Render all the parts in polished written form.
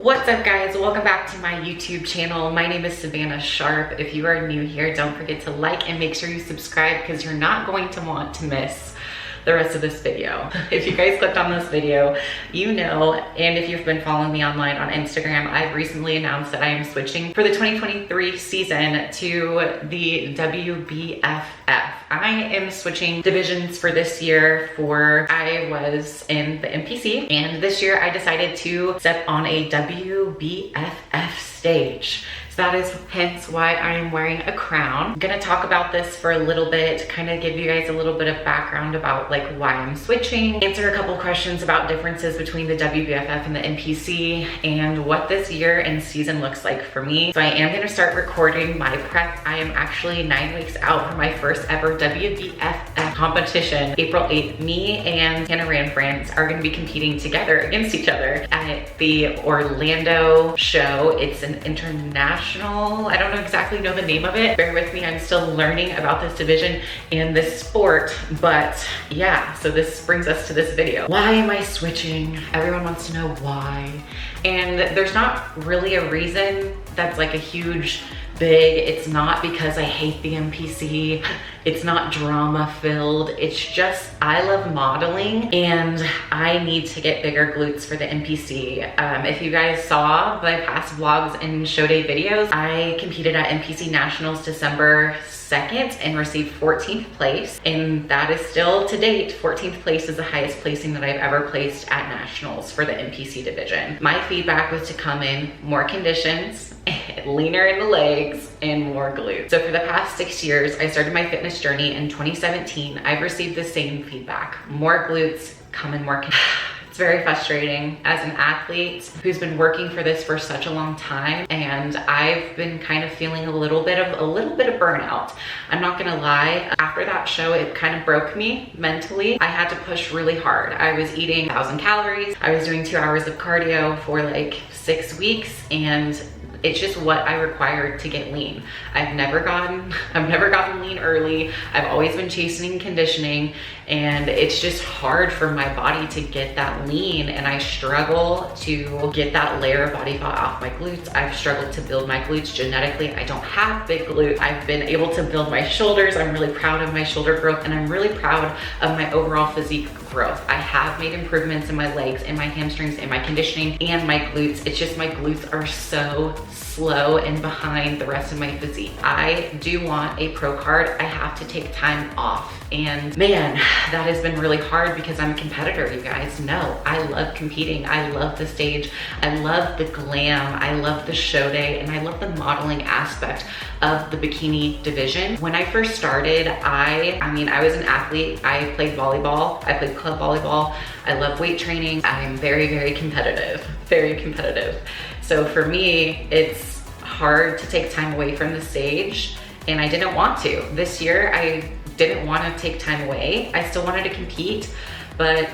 What's up guys, welcome back to my YouTube channel. My name is Savannah Sharp. If you are new here, don't forget to like and make sure you subscribe because you're not going to want to miss the rest of this video. If you guys clicked on this video, you know, and if you've been following me online on Instagram, I've recently announced that I am switching for the 2023 season to the WBFF. I am switching divisions for this year. I was in the NPC, and this year I decided to step on a WBFF stage. So that is hence why I am wearing a crown. I'm gonna talk about this for a little bit, kind of give you guys a little bit of background about like why I'm switching, answer a couple questions about differences between the WBFF and the NPC, and what this year and season looks like for me. So I am gonna start recording my prep. I am actually 9 weeks out from my first ever WBFF competition. April 8th, me and Hannah Ranfrans are gonna be competing together against each other at the Orlando show. It's an international, I don't exactly know the name of it. Bear with me, I'm still learning about this division and this sport, but yeah, so this brings us to this video. Why am I switching? Everyone wants to know why. And there's not really a reason that's like a huge big. It's not because I hate the NPC. It's not drama filled. It's just, I love modeling and I need to get bigger glutes for the NPC. If you guys saw my past vlogs and show day videos, I competed at NPC Nationals December 2nd and received 14th place. And that is still to date, 14th place is the highest placing that I've ever placed at Nationals for the NPC division. My feedback was to come in more conditions, leaner in the legs, and more glutes. So for the past 6 years, I started my fitness journey in 2017. I've received the same feedback. More glutes, come in more conditions. It's very frustrating as an athlete who's been working for this for such a long time, and I've been kind of feeling a little bit of burnout. I'm not gonna lie, after that show, it kind of broke me mentally. I had to push really hard. I was eating 1,000 calories. I was doing 2 hours of cardio for like 6 weeks, and it's just what I required to get lean. I've never gotten lean early. I've always been chasing conditioning, and it's just hard for my body to get that lean, and I struggle to get that layer of body fat off my glutes. I've struggled to build my glutes genetically. I don't have big glutes. I've been able to build my shoulders. I'm really proud of my shoulder growth, and I'm really proud of my overall physique growth. I have made improvements in my legs and my hamstrings and my conditioning and my glutes. It's just my glutes are so slow and behind the rest of my physique. I do want a pro card. I have to take time off. And man, that has been really hard because I'm a competitor, you guys know. I love competing. I love the stage. I love the glam. I love the show day, and I love the modeling aspect of the bikini division. When I first started, I was an athlete. I played volleyball. I played club volleyball. I love weight training. I'm very, very competitive, very competitive. So for me, it's hard to take time away from the stage, and I didn't want to. This year, I didn't want to take time away. I still wanted to compete, but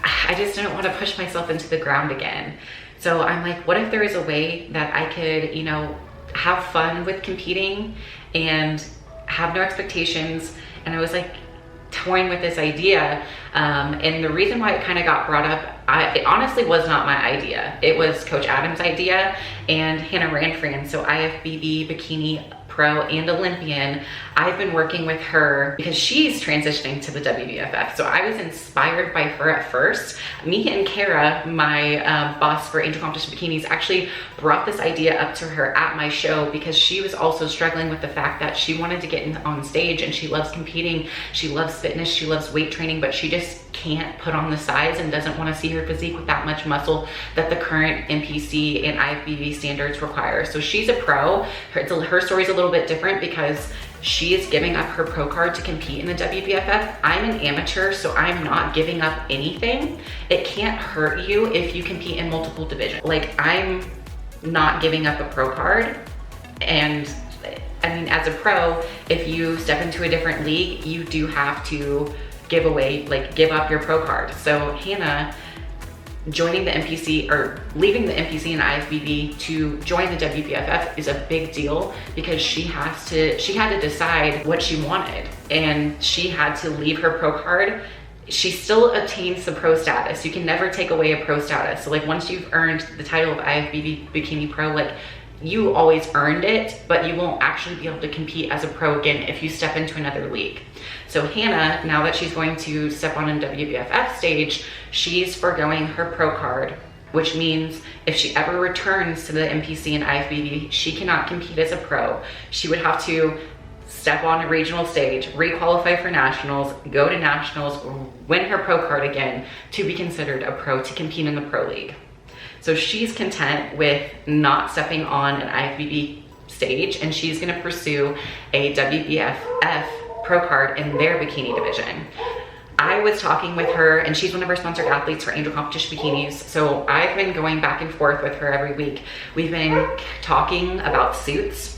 I just didn't want to push myself into the ground again. So I'm like, what if there is a way that I could, you know, have fun with competing and have no expectations? And I was like toying with this idea. And the reason why it kind of got brought up, it honestly was not my idea. It was Coach Adam's idea and Hannah Ranfrans, so IFBB Bikini Pro and Olympian. I've been working with her because she's transitioning to the WBFF. So I was inspired by her at first. Me and Kara, my boss for Angel Competition Bikinis, actually brought this idea up to her at my show because she was also struggling with the fact that she wanted to get on stage, and she loves competing. She loves fitness. She loves weight training, but she just can't put on the size and doesn't want to see her physique with that much muscle that the current NPC and IFBB standards require. So she's a pro. Her story's a little bit different because she is giving up her pro card to compete in the WBFF. I'm an amateur, so I'm not giving up anything. It can't hurt you if you compete in multiple divisions. Like, I'm not giving up a pro card. And I mean, as a pro, if you step into a different league, you do have to give up your pro card. So Hannah joining the NPC, or leaving the NPC and IFBB to join the WBFF, is a big deal because she had to decide what she wanted, and she had to leave her pro card she still obtains the pro status. You can never take away a pro status. So like once you've earned the title of IFBB Bikini Pro, like you always earned it, but you won't actually be able to compete as a pro again if you step into another league. So Hannah, now that she's going to step on a WBFF stage, she's forgoing her pro card, which means if she ever returns to the NPC and IFBB, she cannot compete as a pro. She would have to step on a regional stage, re-qualify for nationals, go to nationals, win her pro card again to be considered a pro, to compete in the pro league. So she's content with not stepping on an IFBB stage, and she's gonna pursue a WBFF pro card in their bikini division. I was talking with her, and she's one of our sponsored athletes for Angel Competition Bikinis. So I've been going back and forth with her every week. We've been talking about suits.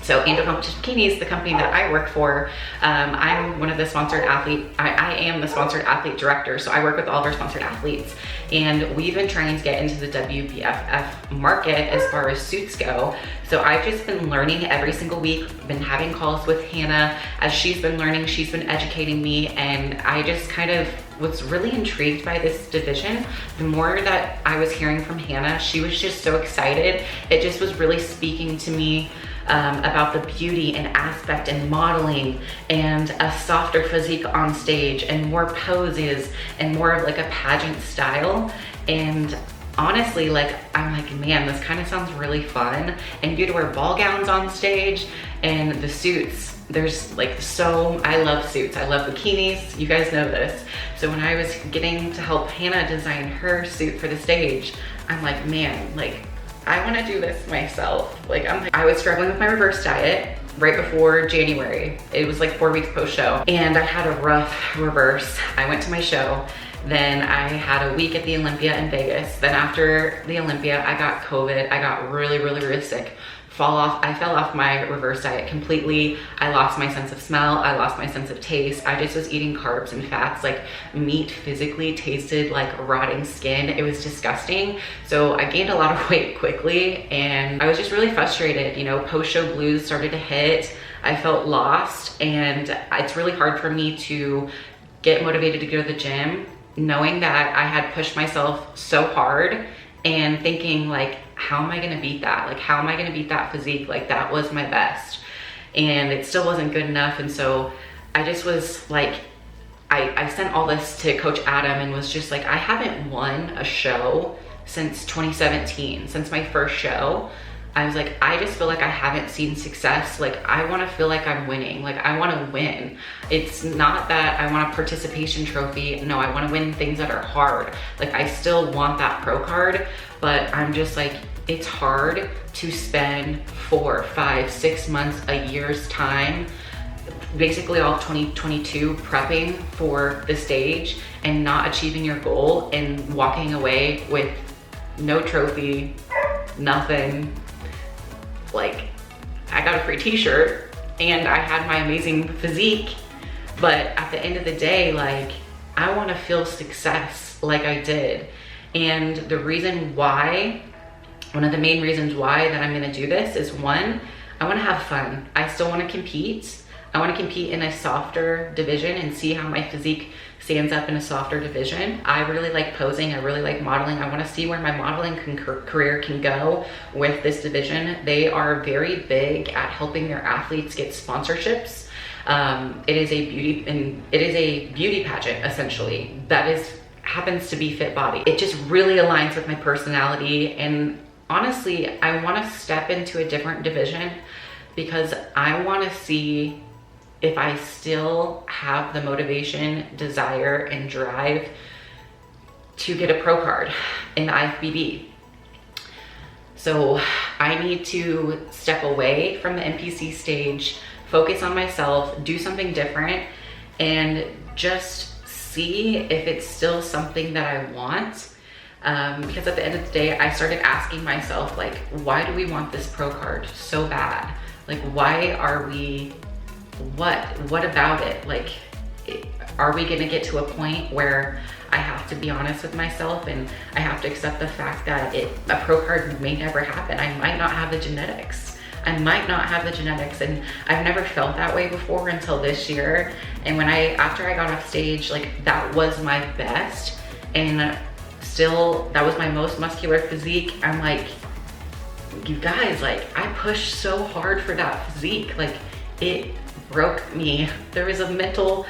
So Angel Competition Bikinis, the company that I work for, I'm one of the sponsored athlete, I am the sponsored athlete director. So I work with all of our sponsored athletes. And we've been trying to get into the WBFF market as far as suits go. So I've just been learning every single week, been having calls with Hannah. As she's been learning, she's been educating me. And I just kind of was really intrigued by this division. The more that I was hearing from Hannah, she was just so excited. It just was really speaking to me about the beauty and aspect and modeling and a softer physique on stage and more poses and more of like a pageant style. And honestly, like, I'm like, man, this kind of sounds really fun. And you get to wear ball gowns on stage, and the suits, there's like, so I love suits. I love bikinis. You guys know this. So when I was getting to help Hannah design her suit for the stage, I'm like, man, like, I want to do this myself. Like, I was struggling with my reverse diet right before January. It was like 4 weeks post show, and I had a rough reverse. I went to my show, then I had a week at the Olympia in Vegas. Then after the Olympia, I got COVID. I got really, really, really sick. I fell off my reverse diet completely. I lost my sense of smell. I lost my sense of taste. I just was eating carbs and fats. Like, meat physically tasted like rotting skin. It was disgusting. So I gained a lot of weight quickly, and I was just really frustrated. You know, post-show blues started to hit. I felt lost, and it's really hard for me to get motivated to go to the gym, knowing that I had pushed myself so hard and thinking like, how am I gonna beat that? Like, how am I gonna beat that physique? Like, that was my best. And it still wasn't good enough. And so I just was like, I sent all this to Coach Adam and was just like, I haven't won a show since 2017, since my first show. I was like, I just feel like I haven't seen success. Like, I wanna feel like I'm winning. Like, I wanna win. It's not that I want a participation trophy. No, I wanna win things that are hard. Like, I still want that pro card, but I'm just like, it's hard to spend 4, 5, 6 months, a year's time, basically all of 2022 prepping for the stage and not achieving your goal and walking away with no trophy, nothing. Like, I got a free t-shirt and I had my amazing physique, but at the end of the day, like, I want to feel success like I did. And the reason why, one of the main reasons why that I'm going to do this is, one, I want to have fun. I still want to compete. I want to compete in a softer division and see how my physique stands up in a softer division. I really like posing. I really like modeling. I want to see where my modeling career can go with this division. They are very big at helping their athletes get sponsorships. It is a beauty pageant, essentially, that happens to be Fit Body. It just really aligns with my personality, and honestly, I want to step into a different division because I want to see if I still have the motivation, desire, and drive to get a pro card in the IFBB. So I need to step away from the NPC stage, focus on myself, do something different, and just see if it's still something that I want. Because at the end of the day, I started asking myself, like, why do we want this pro card so bad? Like, why are we, what about it? Like, are we gonna get to a point where I have to be honest with myself and I have to accept the fact that a pro card may never happen? I might not have the genetics. I might not have the genetics, and I've never felt that way before until this year. And after I got off stage, like that was my best, and still that was my most muscular physique. I'm like, you guys, like I pushed so hard for that physique, like it broke me. There was a mental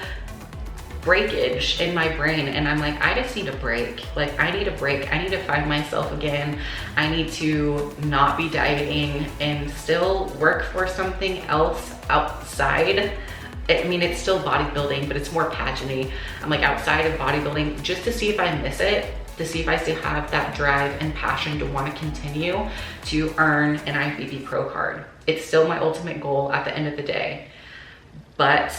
breakage in my brain, and I'm like, I just need a break. Like I need a break. I need to find myself again. I need to not be dieting and still work for something else outside. I mean, it's still bodybuilding, but it's more pageant-y. I'm like outside of bodybuilding just to see if I miss it, to see if I still have that drive and passion to want to continue to earn an IFBB Pro card. It's still my ultimate goal at the end of the day, but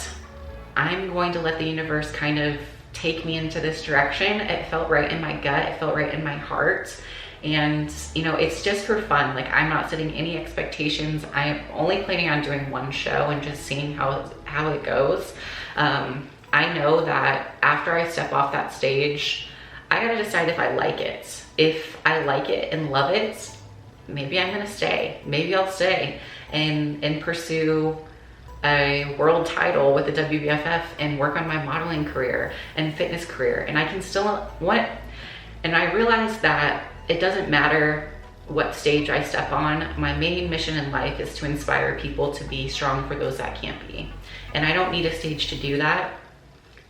I'm going to let the universe kind of take me into this direction. It felt right in my gut, it felt right in my heart. And you know, it's just for fun. Like I'm not setting any expectations. I am only planning on doing one show and just seeing how it goes. I know that after I step off that stage, I gotta decide if I like it. If I like it and love it, maybe I'm gonna stay. Maybe I'll stay and pursue a world title with the WBFF and work on my modeling career and fitness career. And I can still and I realized that it doesn't matter what stage I step on. My main mission in life is to inspire people to be strong for those that can't be. And I don't need a stage to do that.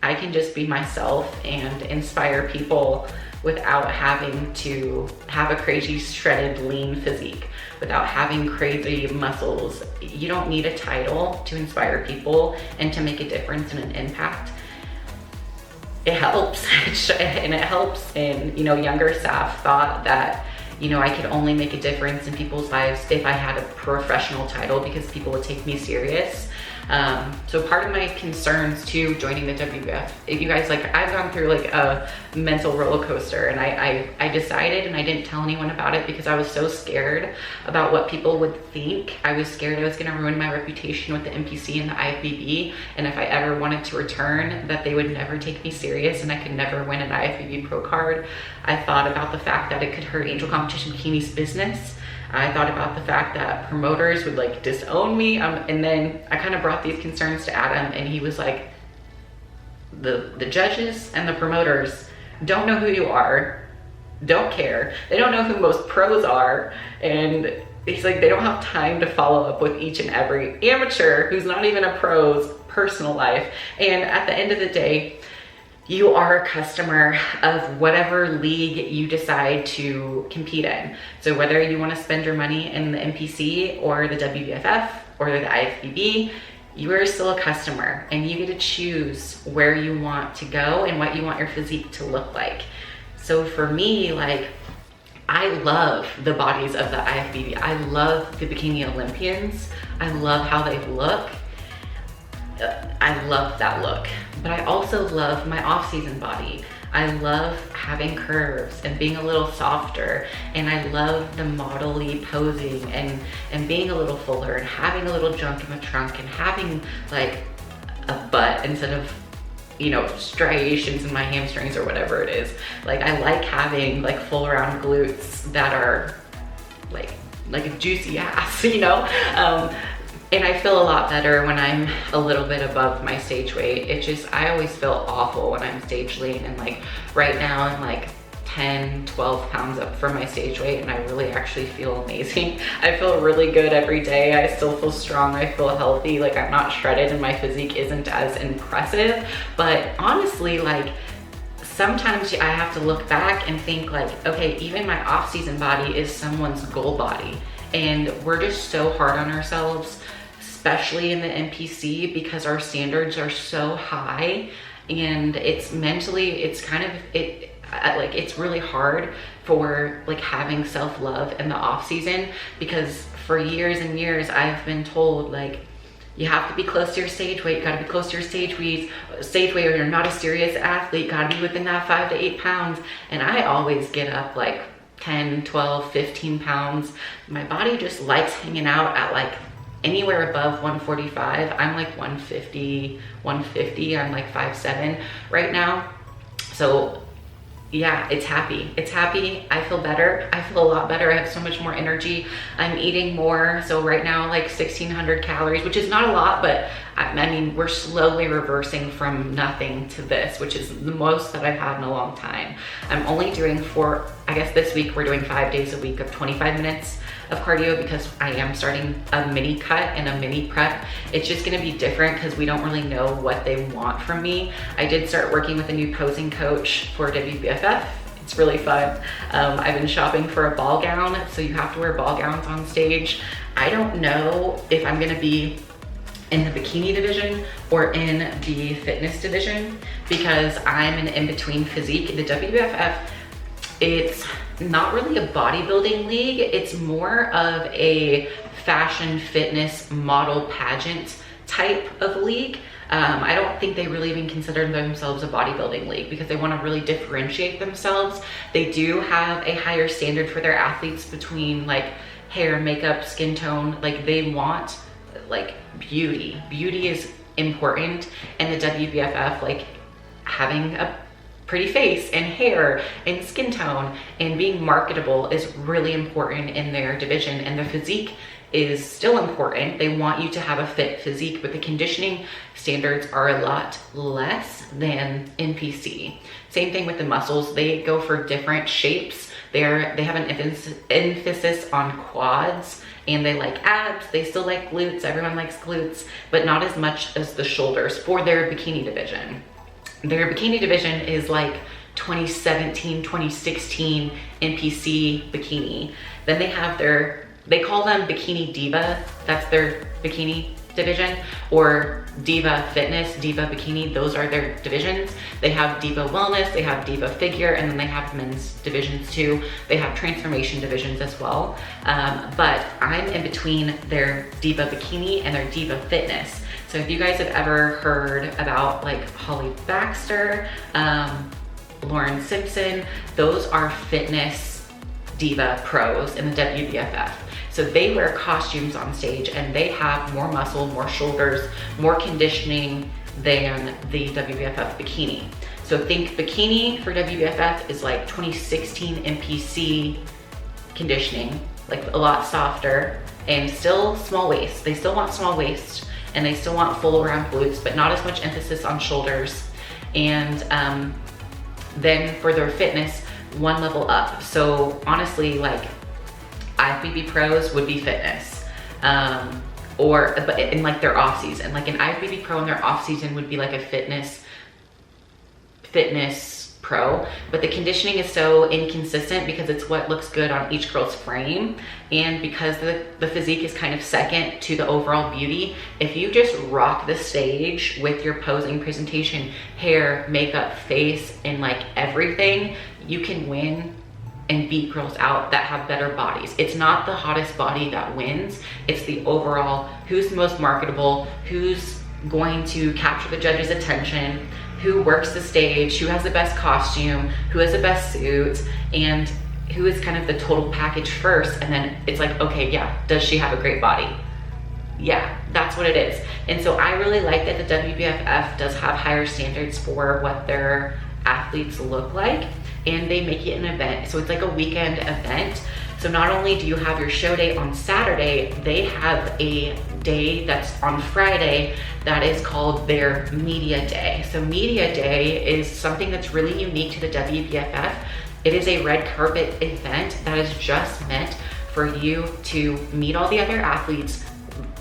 I can just be myself and inspire people without having to have a crazy shredded lean physique, without having crazy muscles. You don't need a title to inspire people and to make a difference and an impact. It helps, and it helps. And you know, younger staff thought that, you know, I could only make a difference in people's lives if I had a professional title because people would take me serious. So part of my concerns to joining the WBF, you guys, like I've gone through like a mental roller coaster, and I decided, and I didn't tell anyone about it because I was so scared about what people would think. I was scared I was gonna ruin my reputation with the NPC and the IFBB, and if I ever wanted to return, that they would never take me serious and I could never win an IFBB Pro card. I thought about the fact that it could hurt Angel Competition Bikini's business. I thought about the fact that promoters would like disown me. And then I kind of brought these concerns to Adam, and he was like, the judges and the promoters don't know who you are, don't care. They don't know who most pros are. And he's like, they don't have time to follow up with each and every amateur who's not even a pro's personal life. And at the end of the day, you are a customer of whatever league you decide to compete in. So whether you want to spend your money in the NPC or the WBFF or the IFBB, you are still a customer, and you get to choose where you want to go and what you want your physique to look like. So for me, like, I love the bodies of the IFBB. I love the Bikini Olympians. I love how they look. I love that look, but I also love my off-season body. I love having curves and being a little softer, and I love the model-y posing and being a little fuller and having a little junk in the trunk and having like a butt instead of, you know, striations in my hamstrings or whatever it is. Like I like having like full round glutes that are like a juicy ass, you know? And I feel a lot better when I'm a little bit above my stage weight. It just, I always feel awful when I'm stage lean, and like right now I'm like 10, 12 pounds up from my stage weight, and I really actually feel amazing. I feel really good every day. I still feel strong, I feel healthy. Like I'm not shredded and my physique isn't as impressive, but honestly, like sometimes I have to look back and think like, okay, even my off-season body is someone's goal body. And we're just so hard on ourselves, especially in the NPC, because our standards are so high, and it's mentally, it's kind of, it's really hard for like having self-love in the off season, because for years and years I've been told like, you have to be close to your stage weight, you gotta be close to your stage weight, or you're not a serious athlete, gotta be within that 5 to 8 pounds. And I always get up like 10, 12, 15 pounds. My body just likes hanging out at like anywhere above 145. I'm like 150, I'm like 5'7" right now. So, yeah, it's happy. It's happy. I feel better. I feel a lot better. I have so much more energy. I'm eating more. So right now, like 1,600 calories, which is not a lot, but I mean, we're slowly reversing from nothing to this, which is the most that I've had in a long time. I'm only doing I guess this week we're doing 5 days a week of 25 minutes of cardio because I am starting a mini cut and a mini prep. It's just gonna be different because we don't really know what they want from me. I did start working with a new posing coach for WBFF. It's really fun. I've been shopping for a ball gown, so you have to wear ball gowns on stage. I don't know if I'm gonna be in the bikini division or in the fitness division because I'm an in-between physique. The WBFF, it's not really a bodybuilding league. It's more of a fashion, fitness, model, pageant type of league. I don't think they really even consider themselves a bodybuilding league because they want to really differentiate themselves. They do have a higher standard for their athletes between like hair, makeup, skin tone. Like they want like beauty. Beauty is important, and the WBFF, like having a pretty face and hair and skin tone and being marketable is really important in their division, and the physique is still important. They want you to have a fit physique, but the conditioning standards are a lot less than NPC. Same thing with the muscles. They go for different shapes. They have an emphasis on quads, and they like abs. They still like glutes. Everyone likes glutes, but not as much as the shoulders for their bikini division. Their bikini division is like 2017, 2016 NPC bikini. Then they have they call them Bikini Diva. That's their bikini division, or Diva Fitness, Diva Bikini. Those are their divisions. They have Diva Wellness, they have Diva Figure, and then they have men's divisions too. They have transformation divisions as well. But I'm in between their Diva Bikini and their Diva Fitness. So if you guys have ever heard about like Holly Baxter, Lauren Simpson, those are fitness diva pros in the WBFF. So they wear costumes on stage and they have more muscle, more shoulders, more conditioning than the WBFF bikini. So think bikini for WBFF is like 2016 NPC conditioning, like a lot softer and still small waist. They still want small waist and they still want full round glutes, but not as much emphasis on shoulders. And then for their fitness, one level up. So honestly, like IFBB pros would be fitness, but in like their off season, like an IFBB pro in their off season would be like a fitness pro, but the conditioning is so inconsistent because it's what looks good on each girl's frame, and because the physique is kind of second to the overall beauty. If you just rock the stage with your posing, presentation, hair, makeup, face, and like everything, you can win and beat girls out that have better bodies. It's not the hottest body that wins, it's the overall, who's the most marketable, who's going to capture the judge's attention, who works the stage, who has the best costume, who has the best suit, and who is kind of the total package first. And then it's like, okay, yeah, does she have a great body? Yeah, that's what it is. And so I really like that the WBFF does have higher standards for what their athletes look like, and they make it an event. So it's like a weekend event. So not only do you have your show day on Saturday, they have a day that's on Friday that is called their media day. So media day is something that's really unique to the WBFF. It is a red carpet event that is just meant for you to meet all the other athletes,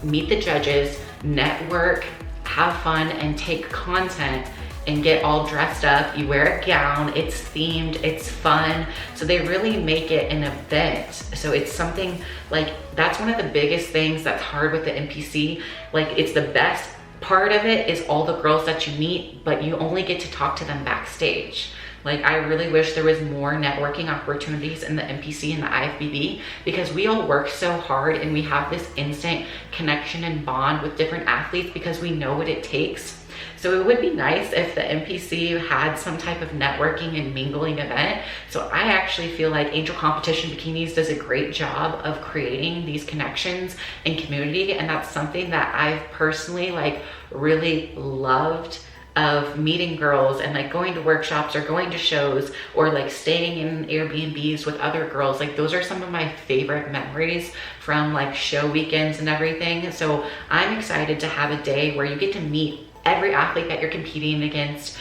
meet the judges, network, have fun, and take content and get all dressed up. You wear a gown, it's themed, it's fun. So they really make it an event. So it's something like, that's one of the biggest things that's hard with the NPC. Like, it's the best part of it is all the girls that you meet, but you only get to talk to them backstage. Like, I really wish there was more networking opportunities in the NPC and the IFBB, because we all work so hard and we have this instant connection and bond with different athletes because we know what it takes. So it would be nice if the NPC had some type of networking and mingling event. So I actually feel like Angel Competition Bikinis does a great job of creating these connections and community. And that's something that I've personally like really loved of meeting girls and like going to workshops or going to shows or like staying in Airbnbs with other girls. Like those are some of my favorite memories from like show weekends and everything. So I'm excited to have a day where you get to meet every athlete that you're competing against,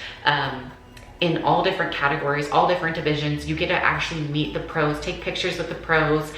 in all different categories, all different divisions. You get to actually meet the pros, take pictures with the pros,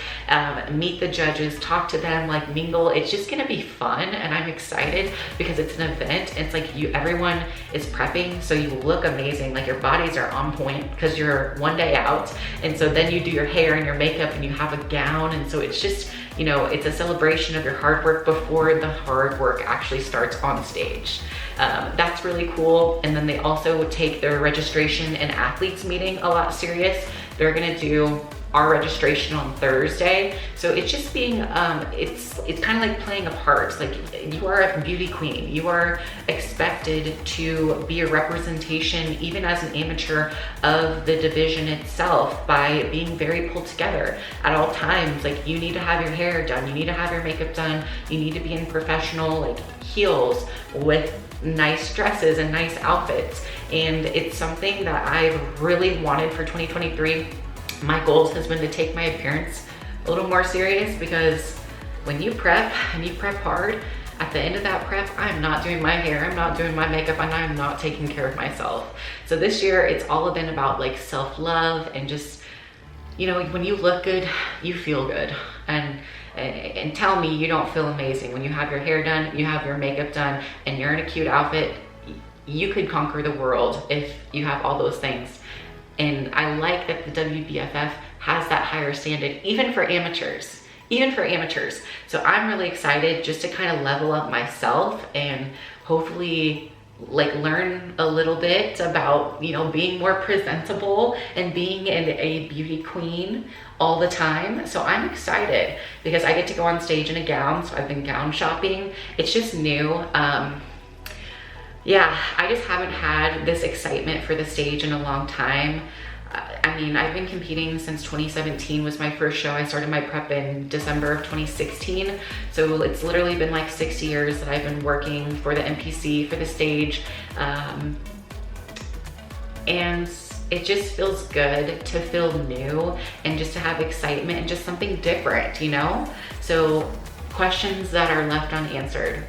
meet the judges, talk to them, like mingle. It's just gonna be fun, and I'm excited because it's an event. It's like everyone is prepping, so you look amazing. Like your bodies are on point because you're one day out, and so then you do your hair and your makeup and you have a gown, and so it's just, you know, it's a celebration of your hard work before the hard work actually starts on stage. That's really cool. And then they also take their registration and athletes meeting a lot serious. They're gonna do our registration on Thursday. So it's just being, it's kind of like playing a part. Like you are a beauty queen. You are expected to be a representation, even as an amateur, of the division itself by being very pulled together at all times. Like you need to have your hair done. You need to have your makeup done. You need to be in professional like heels with nice dresses and nice outfits. And it's something that I've really wanted for 2023. My goals has been to take my appearance a little more serious, because when you prep and you prep hard, at the end of that prep, I'm not doing my hair, I'm not doing my makeup, and I'm not taking care of myself. So this year, it's all been about like self-love and just, you know, when you look good, you feel good. And tell me you don't feel amazing when you have your hair done, you have your makeup done, and you're in a cute outfit. You could conquer the world if you have all those things. And I like that the WBFF has that higher standard, even for amateurs, So I'm really excited just to kind of level up myself and hopefully like learn a little bit about, you know, being more presentable and being a beauty queen all the time. So I'm excited because I get to go on stage in a gown. So I've been gown shopping. It's just new. Yeah, I just haven't had this excitement for the stage in a long time. I mean, I've been competing since 2017 was my first show. I started my prep in December of 2016. So it's literally been like 6 years that I've been working for the NPC, for the stage. And it just feels good to feel new and just to have excitement and just something different, you know? So questions that are left unanswered.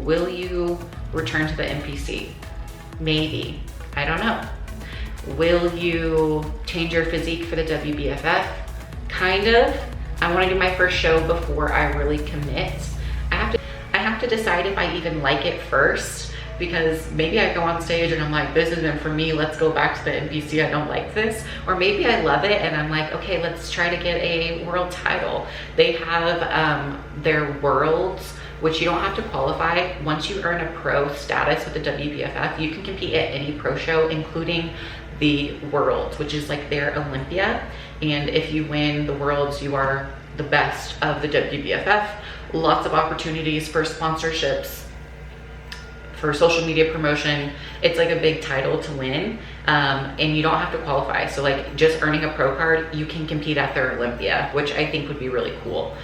Will you return to the NPC? Maybe, I don't know. Will you change your physique for the WBFF? Kind of. I want to do my first show before I really commit. I have to decide if I even like it first, because maybe I go on stage and I'm like, this isn't for me, let's go back to the NPC, I don't like this. Or maybe I love it and I'm like, okay, let's try to get a world title. They have their worlds, which you don't have to qualify. Once you earn a pro status with the WBFF, you can compete at any pro show, including the Worlds, which is like their Olympia. And if you win the Worlds, you are the best of the WBFF. Lots of opportunities for sponsorships, for social media promotion. It's like a big title to win, and you don't have to qualify. So like just earning a pro card, you can compete at their Olympia, which I think would be really cool.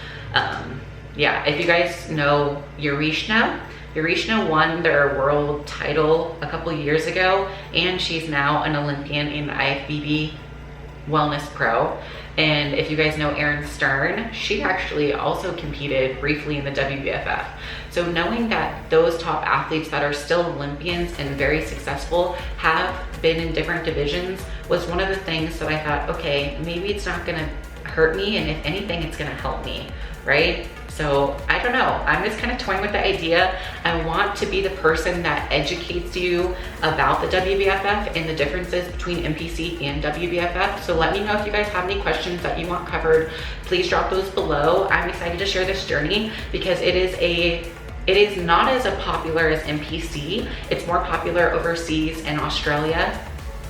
Yeah, if you guys know Yarishna won their world title a couple years ago, and she's now an Olympian in the IFBB Wellness Pro. And if you guys know Erin Stern, she actually also competed briefly in the WBFF. So knowing that those top athletes that are still Olympians and very successful have been in different divisions was one of the things that I thought, okay, maybe it's not gonna hurt me, and if anything, it's gonna help me, right? So I don't know, I'm just kind of toying with the idea. I want to be the person that educates you about the WBFF and the differences between NPC and WBFF. So let me know if you guys have any questions that you want covered. Please drop those below. I'm excited to share this journey because it is not as popular as NPC. It's more popular overseas in Australia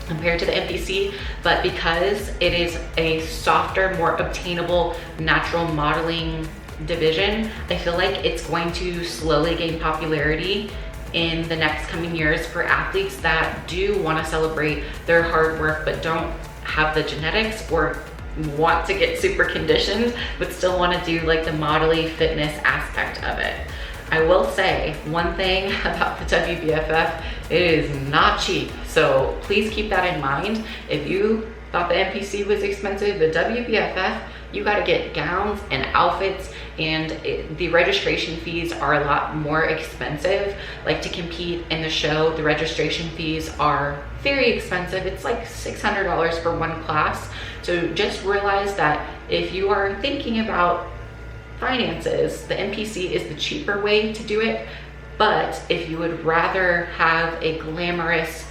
compared to the NPC, but because it is a softer, more obtainable, natural modeling division, I feel like it's going to slowly gain popularity in the next coming years for athletes that do want to celebrate their hard work but don't have the genetics or want to get super conditioned but still want to do like the modeling fitness aspect of it. I will say one thing about the WBFF, it is not cheap. So please keep that in mind. If you thought the NPC was expensive, the WBFF, you got to get gowns and outfits, and the registration fees are a lot more expensive. Like to compete in the show, the registration fees are very expensive. It's like $600 for one class. So just realize that if you are thinking about finances, the NPC is the cheaper way to do it. But if you would rather have a glamorous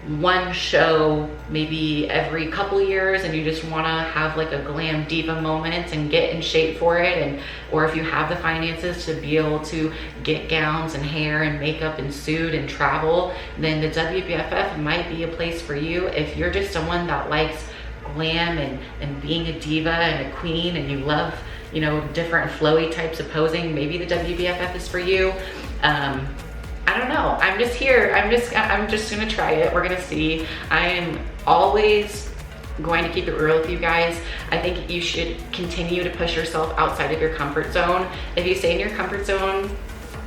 one show maybe every couple years, and you just want to have like a glam diva moment and get in shape for it, and or if you have the finances to be able to get gowns and hair and makeup and suit and travel, then the WBFF might be a place for you. If you're just someone that likes glam and being a diva and a queen, and you love, you know, different flowy types of posing, maybe the WBFF is for you. I don't know. I'm just here. I'm just gonna try it. We're gonna see. I am always going to keep it real with you guys. I think you should continue to push yourself outside of your comfort zone. If you stay in your comfort zone,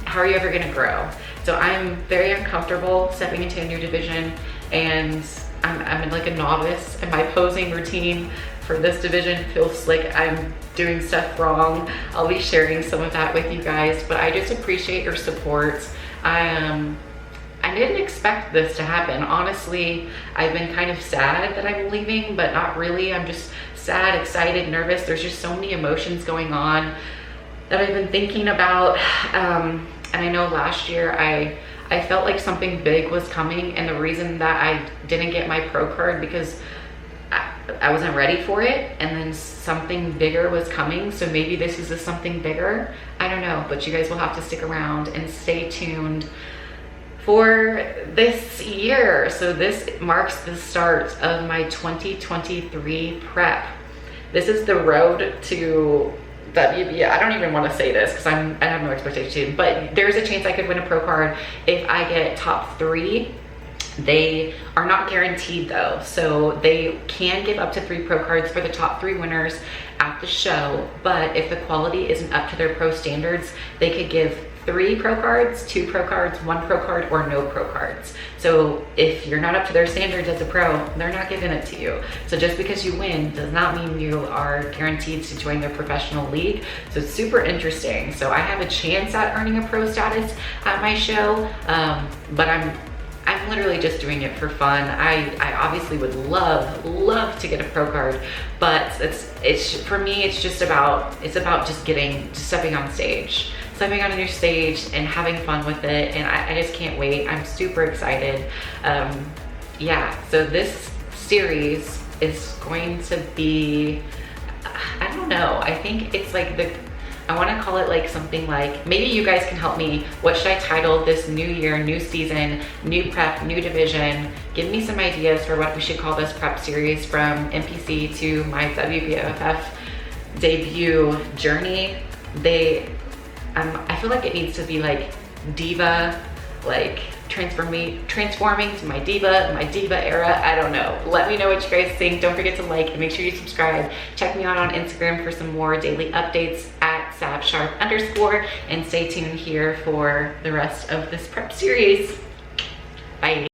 how are you ever gonna grow? So I'm very uncomfortable stepping into a new division, and I'm like a novice, and my posing routine for this division feels like I'm doing stuff wrong. I'll be sharing some of that with you guys, but I just appreciate your support. I didn't expect this to happen. Honestly, I've been kind of sad that I'm leaving, but not really. I'm just sad, excited, nervous. There's just so many emotions going on that I've been thinking about. And I know last year I felt like something big was coming, and the reason that I didn't get my pro card because I wasn't ready for it, and then something bigger was coming. So maybe this is something bigger. I don't know, but you guys will have to stick around and stay tuned for this year. So this marks the start of my 2023 prep. This is the road to WB. I don't even want to say this because I have no expectation, but there's a chance I could win a pro card if I get top 3. They are not guaranteed though, so they can give up to 3 pro cards for the top 3 winners at the show. But if the quality isn't up to their pro standards, they could give 3 pro cards, 2 pro cards, 1 pro card, or no pro cards. So if you're not up to their standards as a pro, they're not giving it to you. So just because you win does not mean you are guaranteed to join their professional league. So it's super interesting. So I have a chance at earning a pro status at my show, but I'm literally just doing it for fun. I obviously would love to get a pro card, but it's for me, it's about just stepping on a new stage and having fun with it, and I just can't wait. I'm super excited. Yeah, so this series is going to be, I don't know, I think it's like I want to call it like something like, maybe you guys can help me. What should I title this new year, new season, new prep, new division? Give me some ideas for what we should call this prep series from NPC to my WBFF debut journey. I feel like it needs to be like diva, like transforming to my diva era. I don't know. Let me know what you guys think. Don't forget to like and make sure you subscribe. Check me out on Instagram for some more daily updates at @savsharp_, and stay tuned here for the rest of this prep series. Bye.